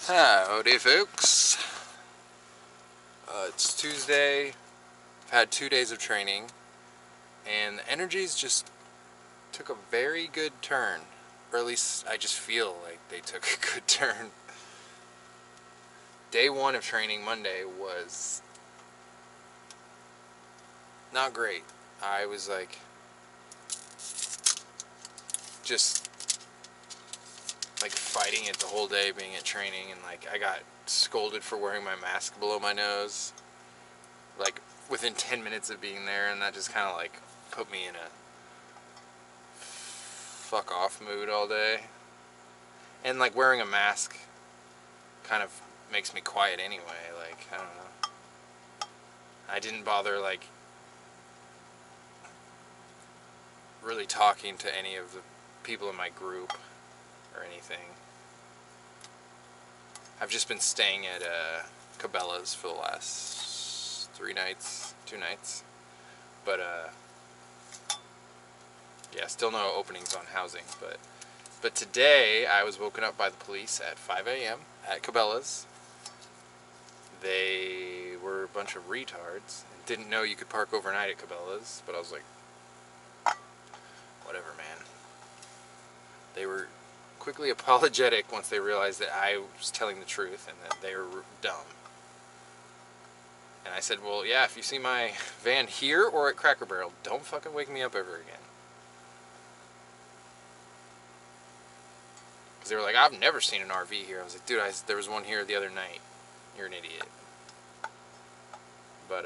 Howdy folks, it's Tuesday. I've had 2 days of training and the energies just took a very good turn, or at least I just feel like they took a good turn. Day 1 of training, Monday, was not great. I was like just like fighting it the whole day being at training, and like I got scolded for wearing my mask below my nose like within 10 minutes of being there, and that just kind of like put me in a fuck off mood all day. And like wearing a mask kind of makes me quiet anyway. Like, I don't know, I didn't bother like really talking to any of the people in my group or anything. I've just been staying at Cabela's for the last 2 nights, but yeah, still no openings on housing. But today I was woken up by the police at 5 a.m. at Cabela's. They were a bunch of retards and didn't know you could park overnight at Cabela's, but I was like, whatever, man. They were quickly apologetic once they realized that I was telling the truth and that they were dumb. And I said, well, yeah, if you see my van here or at Cracker Barrel, don't fucking wake me up ever again. Because they were like, I've never seen an RV here. I was like, dude, there was one here the other night. You're an idiot. But,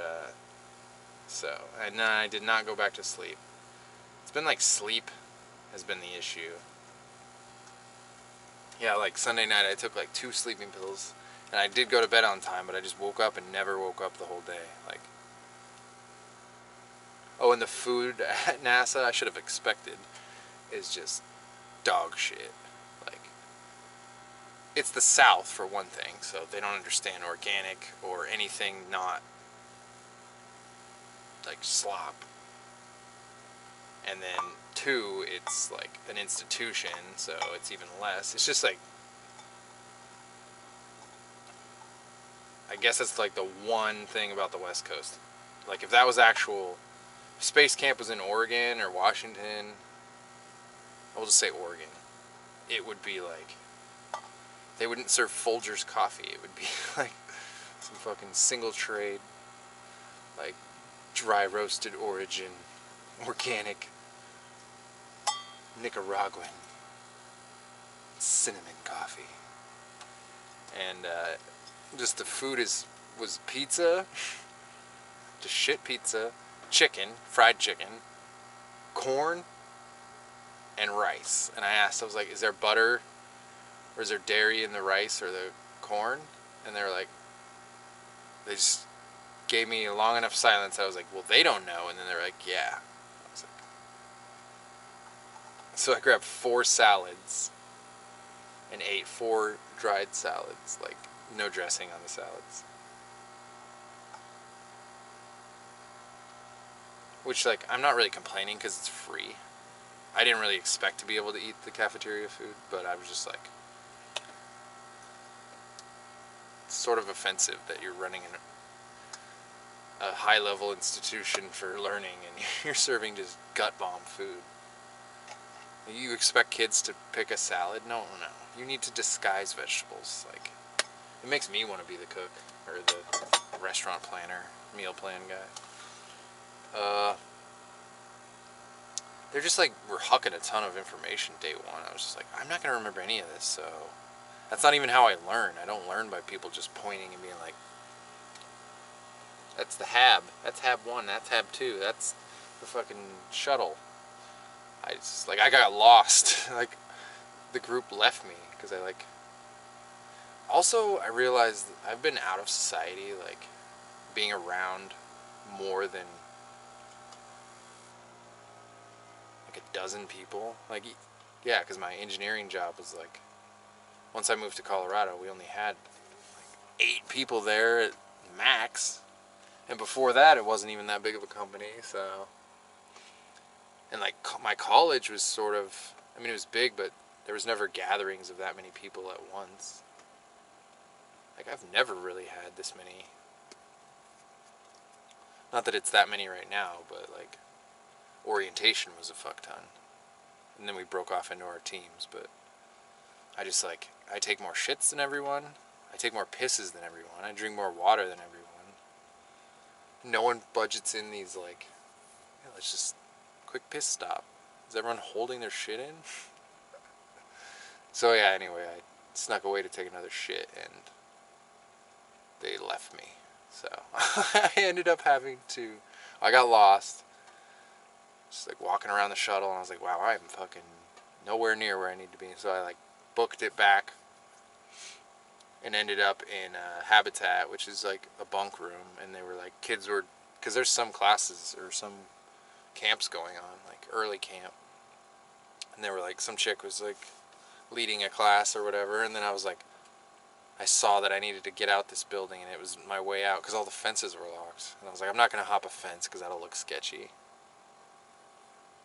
and I did not go back to sleep. It's been like sleep has been the issue. Yeah, like Sunday night I took like 2 sleeping pills. And I did go to bed on time, but I just woke up and never woke up the whole day. Like, oh, and the food at NASA, I should have expected, is just dog shit. Like, it's the South for one thing, so they don't understand organic or anything not like slop. And then 2, it's like an institution, so it's even less. It's just like, I guess that's like the one thing about the West Coast. Like, if that was actual, if Space Camp was in Oregon or Washington, I'll just say Oregon, it would be like, they wouldn't serve Folgers coffee. It would be like some fucking single trade, like dry roasted origin, organic, Nicaraguan, cinnamon coffee. And just the food was pizza, just shit pizza, chicken, fried chicken, corn, and rice. And I was like, is there butter or is there dairy in the rice or the corn? And they were like, they just gave me a long enough silence. I was like, well, they don't know. And then they're like, yeah. I was like, so I grabbed 4 salads and ate 4 dried salads, like no dressing on the salads. Which, like, I'm not really complaining because it's free. I didn't really expect to be able to eat the cafeteria food, but I was just like, it's sort of offensive that you're running a high-level institution for learning and you're serving just gut bomb food. You expect kids to pick a salad? No. You need to disguise vegetables. Like, it makes me want to be the cook or the restaurant planner, meal plan guy. They're just like, we're hucking a ton of information day 1. I was just like, I'm not going to remember any of this, so that's not even how I learn. I don't learn by people just pointing and being like, that's the hab, that's hab 1, that's hab 2, that's the fucking shuttle. I got lost. Like, the group left me because I like, also I realized I've been out of society, like being around more than like a dozen people. Like, yeah, because my engineering job was like, once I moved to Colorado, we only had like 8 people there at max. And before that, it wasn't even that big of a company, so. And like, my college was sort of, I mean, it was big, but there was never gatherings of that many people at once. Like, I've never really had this many. Not that it's that many right now, but, like, orientation was a fuck ton. And then we broke off into our teams, but I just, like, I take more shits than everyone. I take more pisses than everyone. I drink more water than everyone. No one budgets in these, like, yeah, let's just, quick piss stop. Is everyone holding their shit in? So, yeah, anyway, I snuck away to take another shit, and they left me. So, I ended up having to, I got lost. Just, like, walking around the shuttle, and I was like, wow, I'm fucking nowhere near where I need to be. So I, like, booked it back and ended up in Habitat, which is, like, a bunk room. And they were, like, kids were, because there's some classes or some camps going on, like, early camp. And they were, like, some chick was, like, leading a class or whatever. And then I was, like, I saw that I needed to get out this building, and it was my way out because all the fences were locked. And I was like, I'm not going to hop a fence because that'll look sketchy.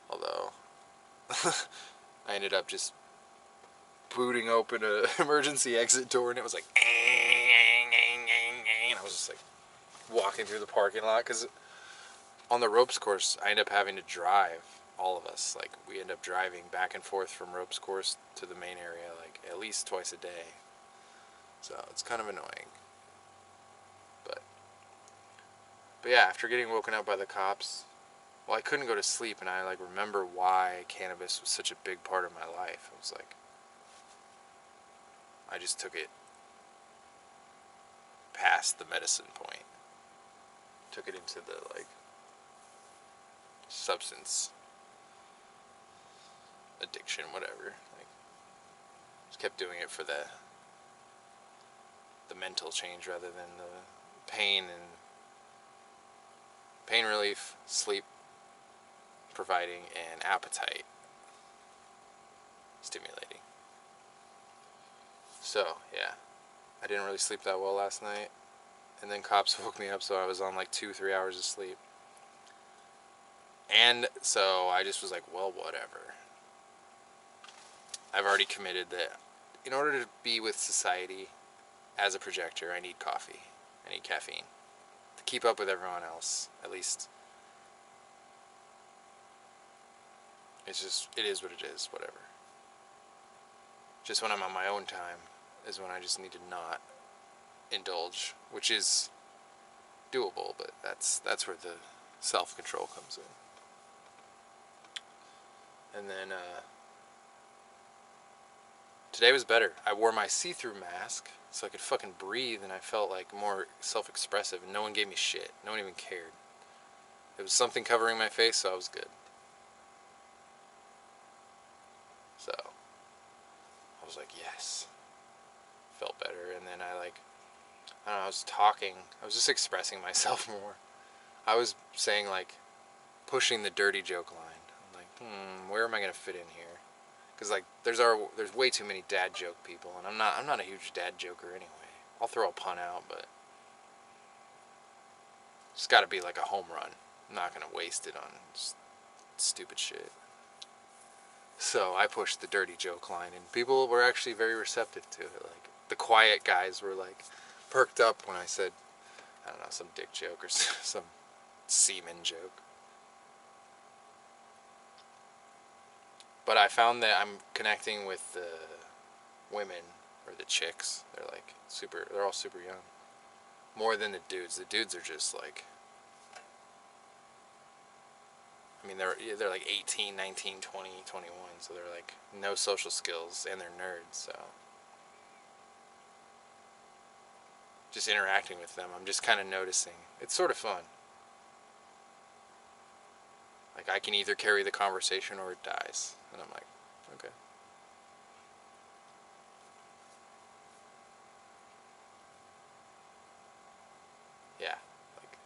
Although, I ended up just booting open an emergency exit door, and it was like, and I was just like walking through the parking lot, because on the ropes course, I end up having to drive, all of us. Like, we end up driving back and forth from ropes course to the main area, like, at least twice a day. So, it's kind of annoying. But yeah, after getting woken up by the cops, well, I couldn't go to sleep, and I, like, remember why cannabis was such a big part of my life. I was like, I just took it past the medicine point. Took it into the, like, substance addiction, whatever. Like, just kept doing it for the mental change rather than the pain and pain relief, sleep providing, and appetite stimulating. So, yeah, I didn't really sleep that well last night, and then cops woke me up, so I was on like 2-3 hours of sleep. And so I just was like, well, whatever. I've already committed that in order to be with society as a projector, I need coffee. I need caffeine to keep up with everyone else, at least. It's just, it is what it is, whatever. Just when I'm on my own time is when I just need to not indulge, which is doable, but that's where the self-control comes in. And then today was better. I wore my see-through mask so I could fucking breathe, and I felt like more self-expressive, and no one gave me shit. No one even cared. It was something covering my face, so I was good. So I was like, yes. Felt better. And then I, like, I don't know, I was talking. I was just expressing myself more. I was saying, like, pushing the dirty joke line. I'm like, where am I gonna fit in here? Because, like, there's way too many dad joke people, and I'm not a huge dad joker anyway. I'll throw a pun out, but it's got to be like a home run. I'm not gonna waste it on just stupid shit. So I pushed the dirty joke line, and people were actually very receptive to it. Like, the quiet guys were, like, perked up when I said, I don't know, some dick joke or some semen joke. But I found that I'm connecting with the women, or the chicks. They're, like, they're all super young. More than the dudes. The dudes are just, like, I mean, they're like 18, 19, 20, 21, so they're, like, no social skills, and they're nerds, so just interacting with them, I'm just kind of noticing. It's sort of fun. Like, I can either carry the conversation or it dies, and I'm like, okay. Yeah, like,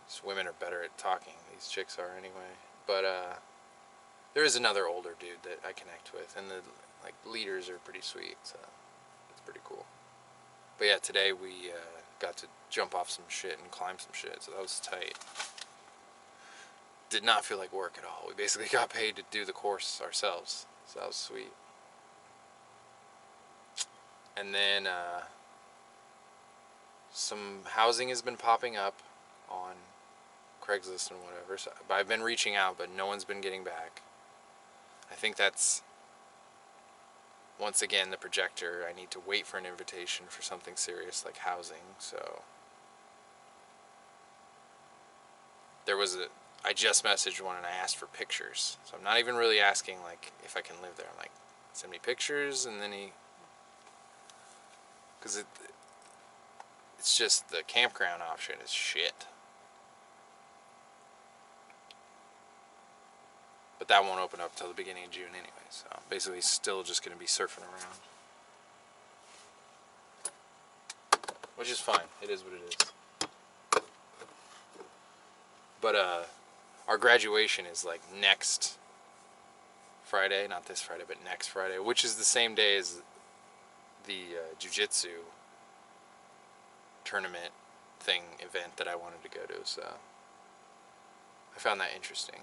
just women are better at talking. These chicks are anyway. But there is another older dude that I connect with, and the, like, leaders are pretty sweet, so it's pretty cool. But yeah, today we got to jump off some shit and climb some shit, so that was tight. Did not feel like work at all. We basically got paid to do the course ourselves, so that was sweet. And then some housing has been popping up on Craigslist and whatever. So, but I've been reaching out, but no one's been getting back. I think that's, once again, the projector. I need to wait for an invitation for something serious like housing. So there was a, I just messaged one and I asked for pictures. So I'm not even really asking like if I can live there. I'm like, send me pictures, and then because it's just the campground option is shit. But that won't open up till the beginning of June anyway, so basically still just going to be surfing around. Which is fine. It is what it is. But our graduation is like next Friday, not this Friday, but next Friday, which is the same day as the jiu-jitsu tournament event that I wanted to go to, so I found that interesting.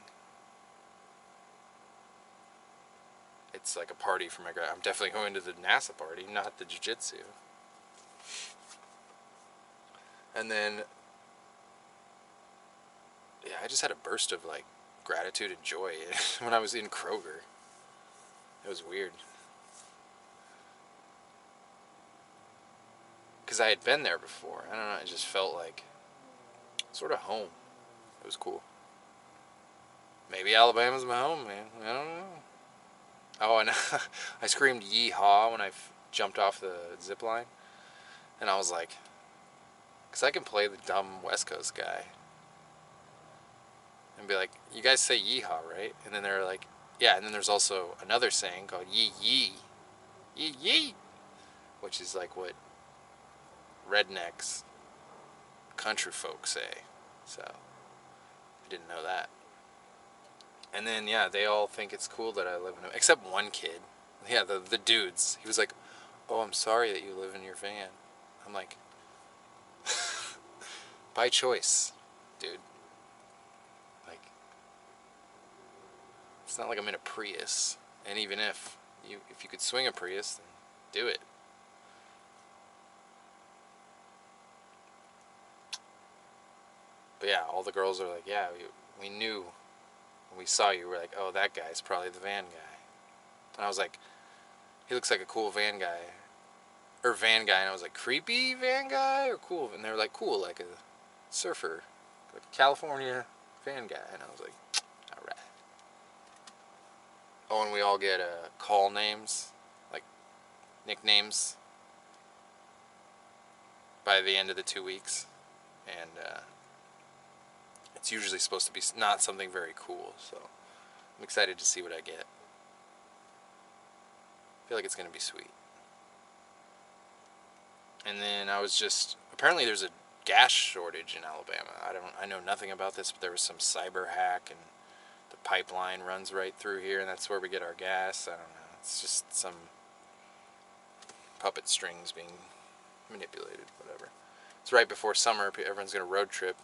It's like a party for my grad. I'm definitely going to the NASA party, not the jiu-jitsu. And then, yeah, I just had a burst of like gratitude and joy when I was in Kroger. It was weird. Because I had been there before. I don't know, it just felt like sort of home. It was cool. Maybe Alabama's my home, man. I don't know. Oh, and I screamed yeehaw when I jumped off the zip line. And I was like, because I can play the dumb West Coast guy. And be like, you guys say yeehaw, right? And then they're like, yeah. And then there's also another saying called yee yee. Yee yee. Which is like what rednecks, country folk say. So, I didn't know that. And then, yeah, they all think it's cool that I live in a... Except one kid. Yeah, the dudes. He was like, oh, I'm sorry that you live in your van. I'm like, by choice, dude. Like, it's not like I'm in a Prius. And even if you could swing a Prius, then do it. But yeah, all the girls are like, yeah, we knew... When we saw you, we're like, oh, that guy's probably the van guy. And I was like, he looks like a cool van guy. Or van guy. And I was like, creepy van guy or cool? And they were like, cool, like a surfer. Like a California van guy. And I was like, alright. Oh, and we all get call names. Like, nicknames. By the end of the 2 weeks. And, it's usually supposed to be not something very cool, so I'm excited to see what I get. I feel like it's going to be sweet. And then I was just... Apparently there's a gas shortage in Alabama. I know nothing about this, but there was some cyber hack, and the pipeline runs right through here, and that's where we get our gas. I don't know. It's just some puppet strings being manipulated, whatever. It's right before summer. Everyone's going to road trip.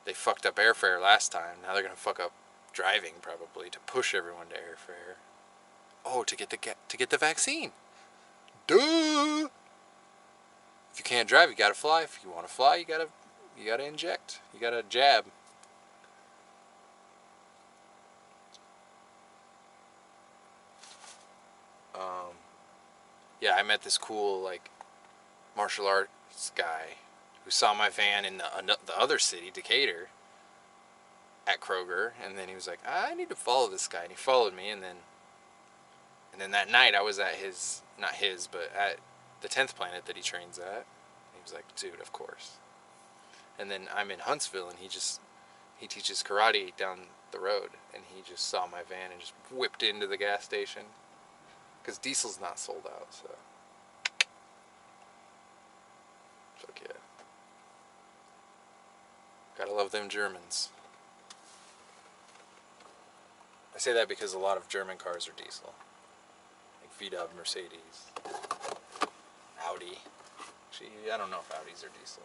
They fucked up airfare last time. Now they're gonna fuck up driving probably to push everyone to airfare. Oh, to get the vaccine. Duh. If you can't drive, you gotta fly. If you want to fly, you gotta inject. You gotta jab. Yeah, I met this cool like martial arts guy who saw my van in the other city, Decatur, at Kroger, and then he was like, I need to follow this guy, and he followed me, and then that night I was at not his, but at the 10th Planet that he trains at. He was like, dude, of course. And then I'm in Huntsville, and he teaches karate down the road, and he just saw my van and just whipped into the gas station, because diesel's not sold out, so. Fuck yeah. Gotta love them Germans. I say that because a lot of German cars are diesel. Like VW, Mercedes, Audi. Actually, I don't know if Audis are diesel.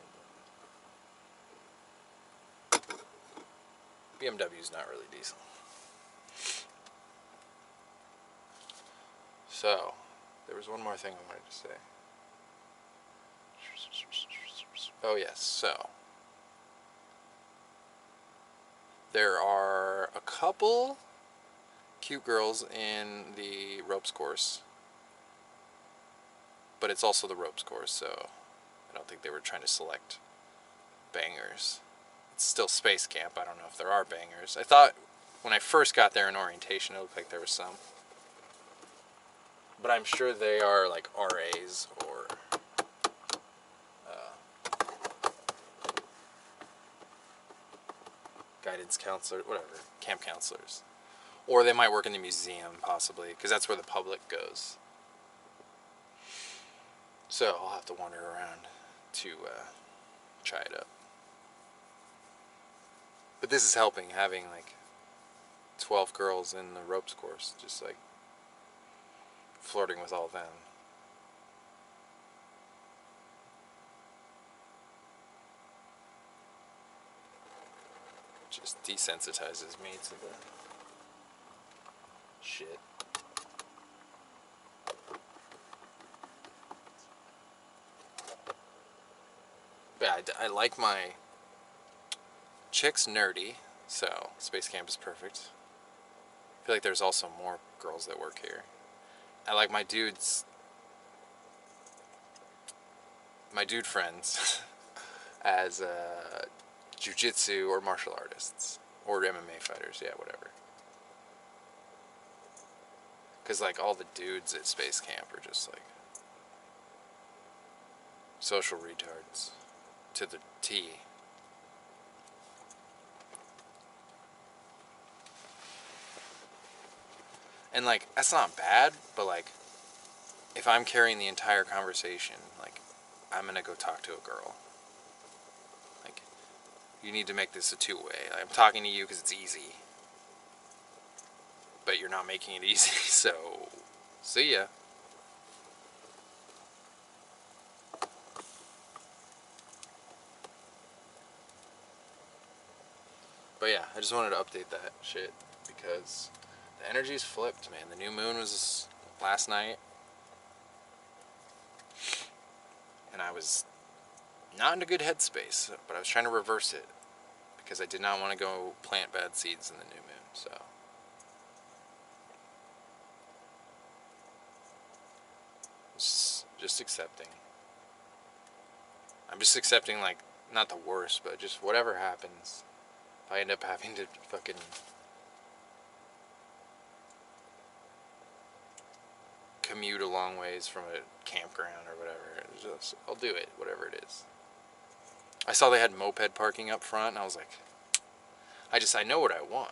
BMW's not really diesel. So, there was one more thing I wanted to say. Oh yes, so there are a couple cute girls in the ropes course, but it's also the ropes course, so I don't think they were trying to select bangers. It's still space camp. I don't know if there are bangers. I thought when I first got there in orientation, it looked like there was some. But I'm sure they are like RAs or guidance counselors, whatever, camp counselors. Or they might work in the museum, possibly, because that's where the public goes. So I'll have to wander around to try it up. But this is helping, having like 12 girls in the ropes course, just like flirting with all of them. Just desensitizes me to the shit. Yeah, I like my chicks nerdy, so space camp is perfect. I feel like there's also more girls that work here. I like my dude friends as jiu-jitsu or martial artists or MMA fighters, yeah, whatever. Because like all the dudes at space camp are just like social retards to the T. And like that's not bad, but like if I'm carrying the entire conversation, like I'm gonna go talk to a girl. Like you need to make this a two-way. I'm talking to you because it's easy, but you're not making it easy. So see ya. But yeah, I just wanted to update that shit because the energy's flipped, man. The new moon was last night, and I was not in a good headspace, but I was trying to reverse it because I did not want to go plant bad seeds in the new moon. So just accepting. I'm just accepting, like, not the worst, but just whatever happens. If I end up having to fucking commute a long ways from a campground or whatever, just I'll do it, whatever it is. I saw they had moped parking up front, and I was like, I know what I want.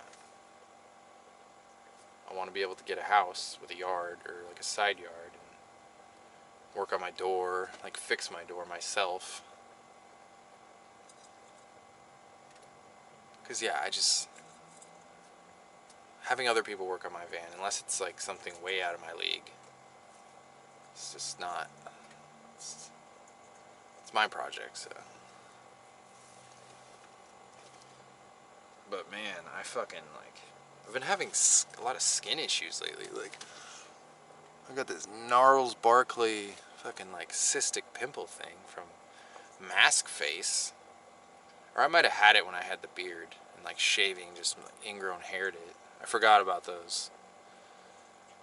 I want to be able to get a house with a yard or like a side yard and work on my door, like fix my door myself. Because yeah, having other people work on my van, unless it's like something way out of my league, it's just not, it's my project, so. But man, I've been having a lot of skin issues lately. Like, I got this Gnarls Barkley fucking like cystic pimple thing from mask face. Or I might have had it when I had the beard and like shaving just ingrown hair to it. I forgot about those.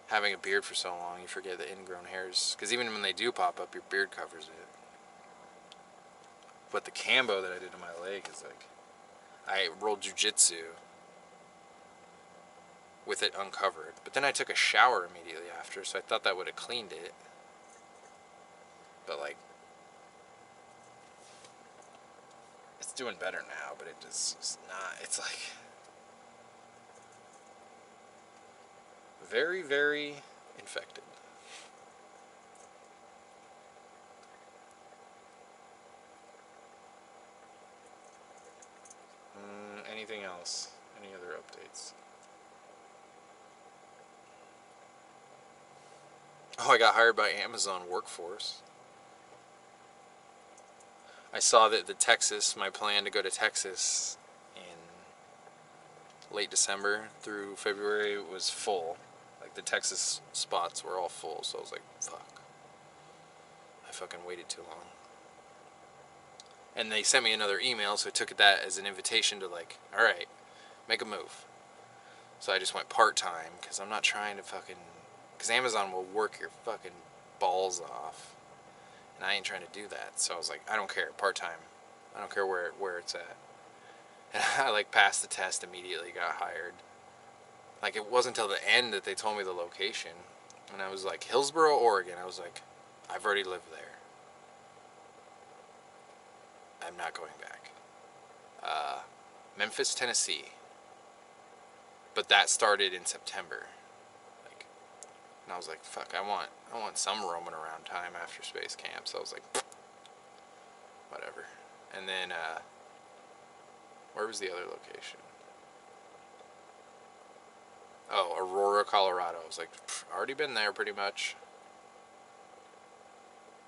Having a beard for so long, you forget the ingrown hairs. Because even when they do pop up, your beard covers it. But the cambo that I did to my leg is like, I rolled jiu-jitsu with it uncovered. But then I took a shower immediately after, so I thought that would have cleaned it. But like, it's doing better now, but it's not, it's like very, very infected. Anything else? Any other updates? Oh, I got hired by Amazon Workforce. I saw that my plan to go to Texas in late December through February was full. Like the Texas spots were all full, so I was like, fuck. I fucking waited too long. And they sent me another email, so I took that as an invitation to like, all right, make a move. So I just went part-time, because I'm not trying to fucking, because Amazon will work your fucking balls off, and I ain't trying to do that. So I was like, I don't care, part-time. I don't care where it's at. And I like passed the test immediately, got hired. Like, it wasn't until the end that they told me the location. And I was like, Hillsboro, Oregon. I was like, I've already lived there. I'm not going back. Memphis, Tennessee. But that started in September. Like, and I was like, fuck, I want some roaming around time after space camp. So I was like, whatever. And then, where was the other location? Oh, Aurora, Colorado. I was like, already been there pretty much.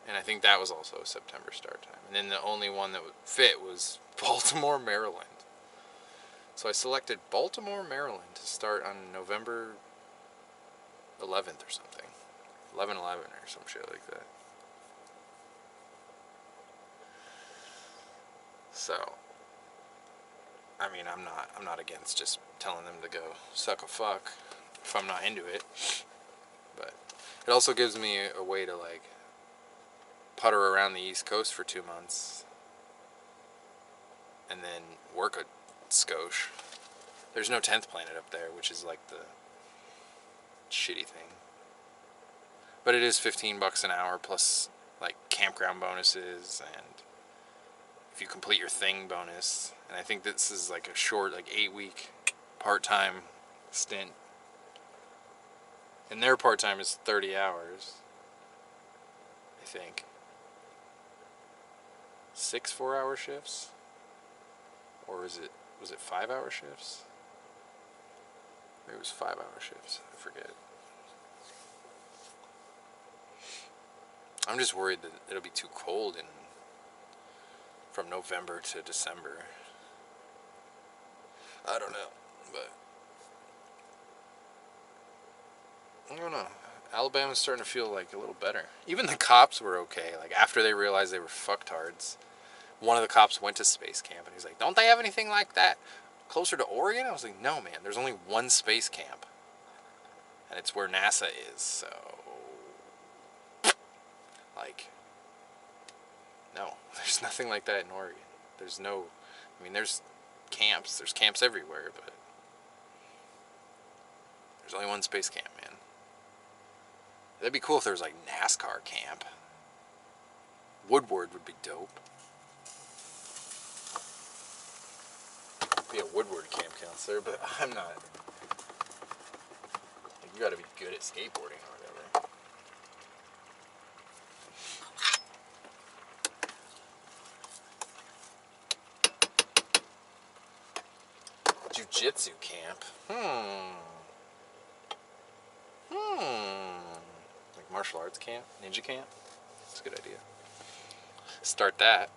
And I think that was also a September start time. And then the only one that would fit was Baltimore, Maryland. So I selected Baltimore, Maryland to start on November 11th or something. 11/11 or some shit like that. So, I mean, I'm not against just telling them to go suck a fuck if I'm not into it. But it also gives me a way to like putter around the East Coast for 2 months and then work a skosh. There's no 10th planet up there, which is like the shitty thing. But it is $15 an hour plus like campground bonuses and if you complete your thing bonus. And I think this is like a short, like 8-week part-time stint. And their part-time is 30 hours, I think. 6 4-hour shifts? Or was it 5-hour shifts? Maybe it was 5-hour shifts, I forget. I'm just worried that it'll be too cold from November to December. I don't know, but I don't know. Alabama's starting to feel like a little better. Even the cops were okay. Like after they realized they were fucktards, one of the cops went to space camp and he's like, "Don't they have anything like that closer to Oregon?" I was like, "No, man. There's only one space camp, and it's where NASA is." So, like, no, there's nothing like that in Oregon. There's no. I mean, there's camps. There's camps everywhere, but there's only one space camp, man. That'd be cool if there was like NASCAR camp. Woodward would be dope. Be a Woodward camp counselor, but I'm not. Like, you gotta be good at skateboarding or whatever. Jiu-jitsu camp. Like martial arts camp? Ninja camp? That's a good idea. Start that.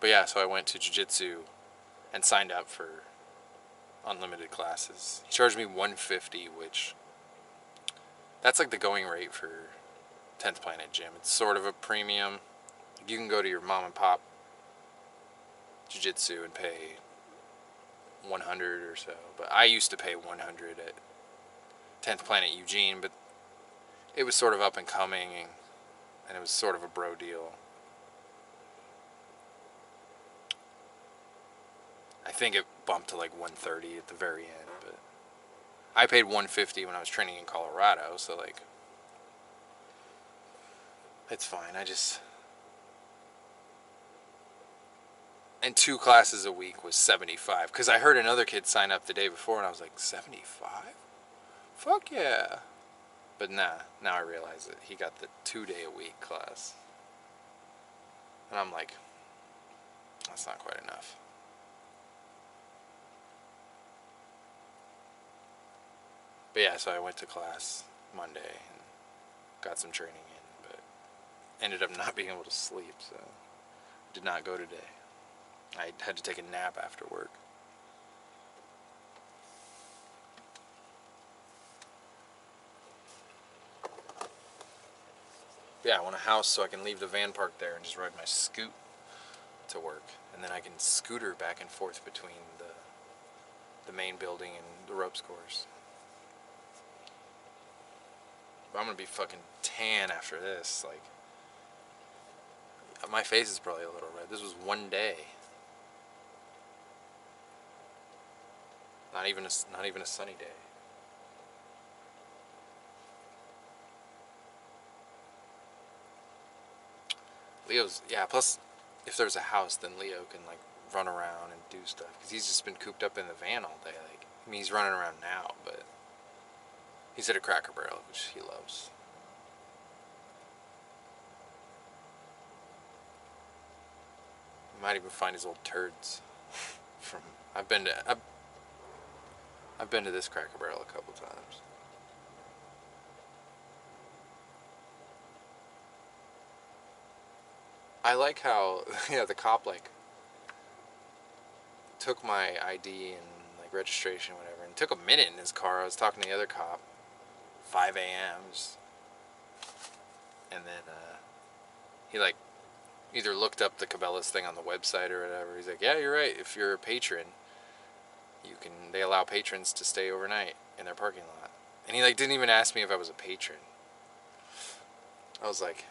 But yeah, so I went to jiu-jitsu and signed up for unlimited classes. He charged me $150, which that's like the going rate for 10th Planet Gym. It's sort of a premium. You can go to your mom and pop jiu-jitsu and pay $100 or so, but I used to pay $100 at 10th Planet Eugene, but it was sort of up and coming and it was sort of a bro deal. I think it bumped to like $130 at the very end, but I paid $150 when I was training in Colorado, so like it's fine. And 2 classes a week was $75, because I heard another kid sign up the day before and I was like, $75? Fuck yeah. But nah, now I realize that he got the 2-day-a-week class. And I'm like, that's not quite enough. But yeah, so I went to class Monday and got some training in, but ended up not being able to sleep, so did not go today. I had to take a nap after work. Yeah, I want a house so I can leave the van parked there and just ride my scoot to work, and then I can scooter back and forth between the main building and the ropes course. But I'm gonna be fucking tan after this. Like, my face is probably a little red. This was one day. Not even a sunny day. Leo's, yeah, plus if there's a house, then Leo can like run around and do stuff, because he's just been cooped up in the van all day. Like, I mean, he's running around now, but he's at a Cracker Barrel, which he loves. He might even find his old turds from. I've been to this Cracker Barrel a couple times. I like how, yeah, the cop like took my ID and like registration, whatever, and took a minute in his car. I was talking to the other cop, 5 a.m. And then he like either looked up the Cabela's thing on the website or whatever. He's like, yeah, you're right. If you're a patron, they allow patrons to stay overnight in their parking lot. And he like didn't even ask me if I was a patron. I was like,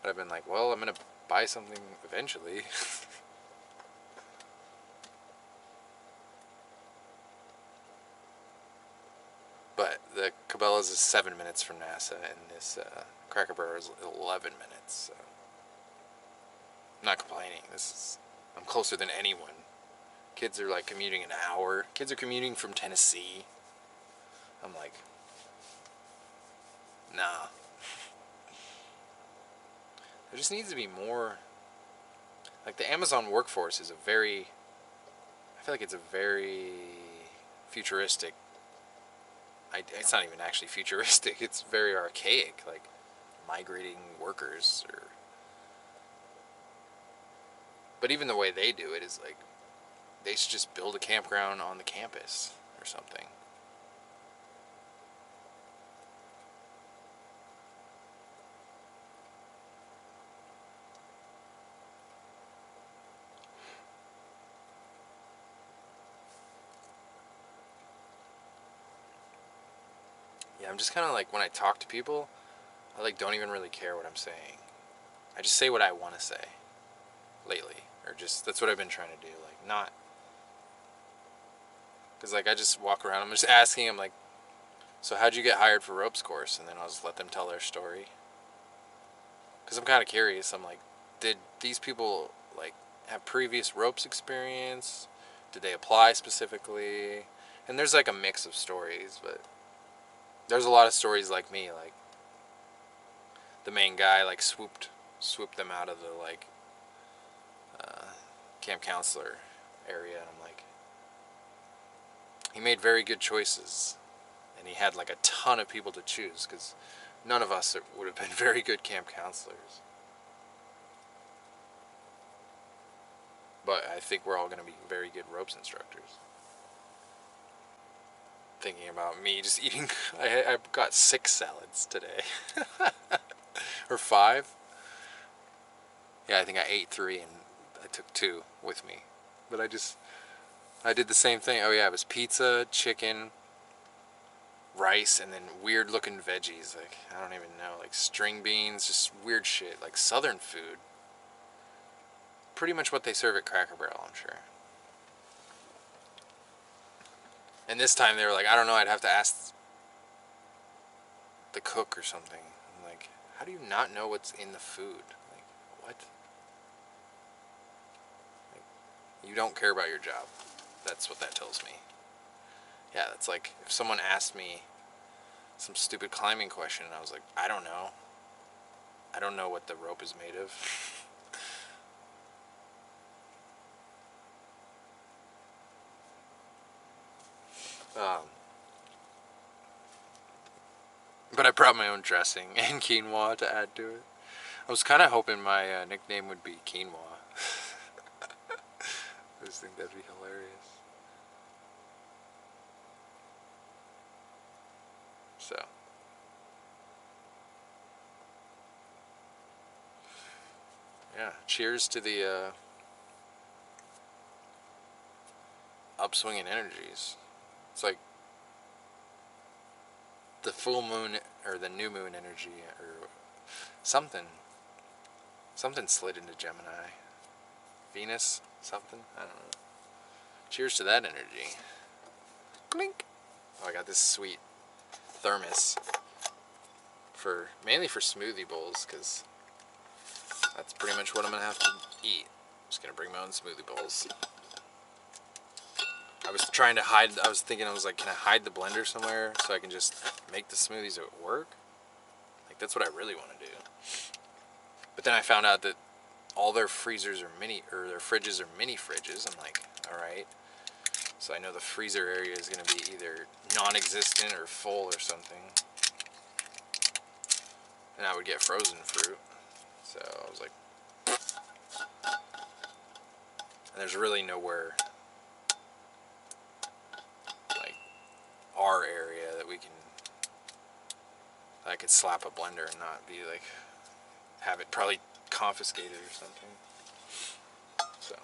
I've been like, well, I'm gonna buy something eventually. But the Cabela's is 7 minutes from NASA, and this Cracker Barrel is 11 minutes. So I'm not complaining. I'm closer than anyone. Kids are like commuting an hour. Kids are commuting from Tennessee. I'm like, nah. There just needs to be more. Like, the Amazon workforce is I feel like it's a very futuristic. It's not even actually futuristic. It's very archaic. Like, migrating workers, but even the way they do it is like, they should just build a campground on the campus or something. Yeah, I'm just kind of like, when I talk to people, I like don't even really care what I'm saying. I just say what I want to say lately, or just, that's what I've been trying to do. Like, not, because like, I just walk around, I'm just asking, I'm like, so how'd you get hired for ropes course? And then I'll just let them tell their story, because I'm kind of curious. I'm like, did these people like have previous ropes experience? Did they apply specifically? And there's like a mix of stories, but there's a lot of stories like me, like the main guy like swooped them out of the like camp counselor area, and I'm like, he made very good choices, and he had like a ton of people to choose, because none of us would have been very good camp counselors. But I think we're all going to be very good ropes instructors. Thinking about me just eating, I got 6 salads today. Or 5. Yeah, I think I ate 3 and I took 2 with me. But I did the same thing. Oh yeah, it was pizza, chicken, rice, and then weird looking veggies. Like, I don't even know, like string beans, just weird shit, like southern food. Pretty much what they serve at Cracker Barrel, I'm sure. And this time they were like, I don't know, I'd have to ask the cook or something. I'm like, how do you not know what's in the food? Like, what? Like, you don't care about your job. That's what that tells me. Yeah, that's like if someone asked me some stupid climbing question and I was like, I don't know. I don't know what the rope is made of. But I brought my own dressing and quinoa to add to it. I was kind of hoping my nickname would be Quinoa. I just think that'd be hilarious. So, Yeah, cheers to the upswing in energies. It's like the full moon or the new moon energy or something. Something slid into Gemini. Venus? Something? I don't know. Cheers to that energy. Clink! Oh, I got this sweet thermos for mainly for smoothie bowls, because that's pretty much what I'm gonna have to eat. I'm just gonna bring my own smoothie bowls. I was trying to hide. I was thinking, I was like, can I hide the blender somewhere so I can just make the smoothies at work? Like, that's what I really want to do. But then I found out that all their freezers are mini, or their fridges are mini fridges. I'm like, all right. So I know the freezer area is going to be either non-existent or full or something. And I would get frozen fruit. So I was like, and there's really nowhere, like, our area that we can, I could slap a blender and not be like, have it probably confiscated or something. So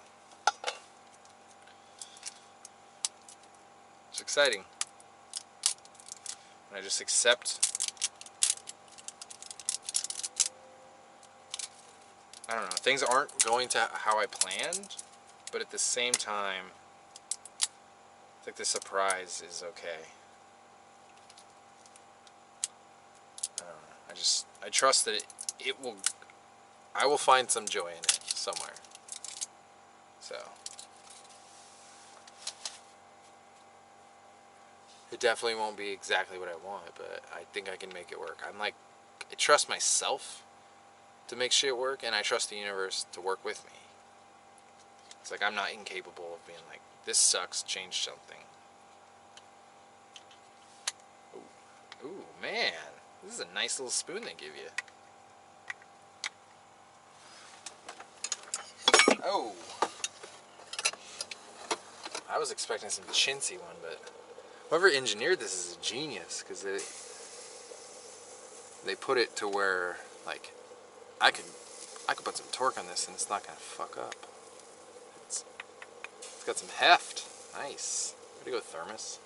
it's exciting. And I just accept, I don't know, things aren't going to how I planned, but at the same time, I think the surprise is okay. I don't know. I trust that it will, I will find some joy in it somewhere. So it definitely won't be exactly what I want, but I think I can make it work. I'm like, I trust myself to make shit work, and I trust the universe to work with me. It's like, I'm not incapable of being like, this sucks, change something. Ooh, ooh, man, this is a nice little spoon they give you. Oh, I was expecting some chintzy one, but whoever engineered this is a genius, because they put it to where, like, I could put some torque on this and it's not gonna fuck up. It's got some heft. Nice. Way to go, thermos.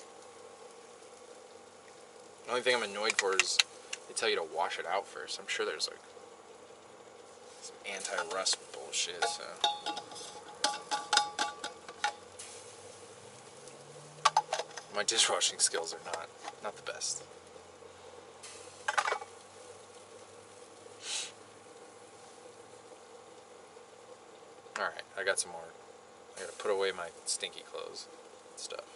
The only thing I'm annoyed for is they tell you to wash it out first. I'm sure there's like some anti-rust bullshit, so. My dishwashing skills are not the best. Alright, I got some more. I gotta put away my stinky clothes and stuff.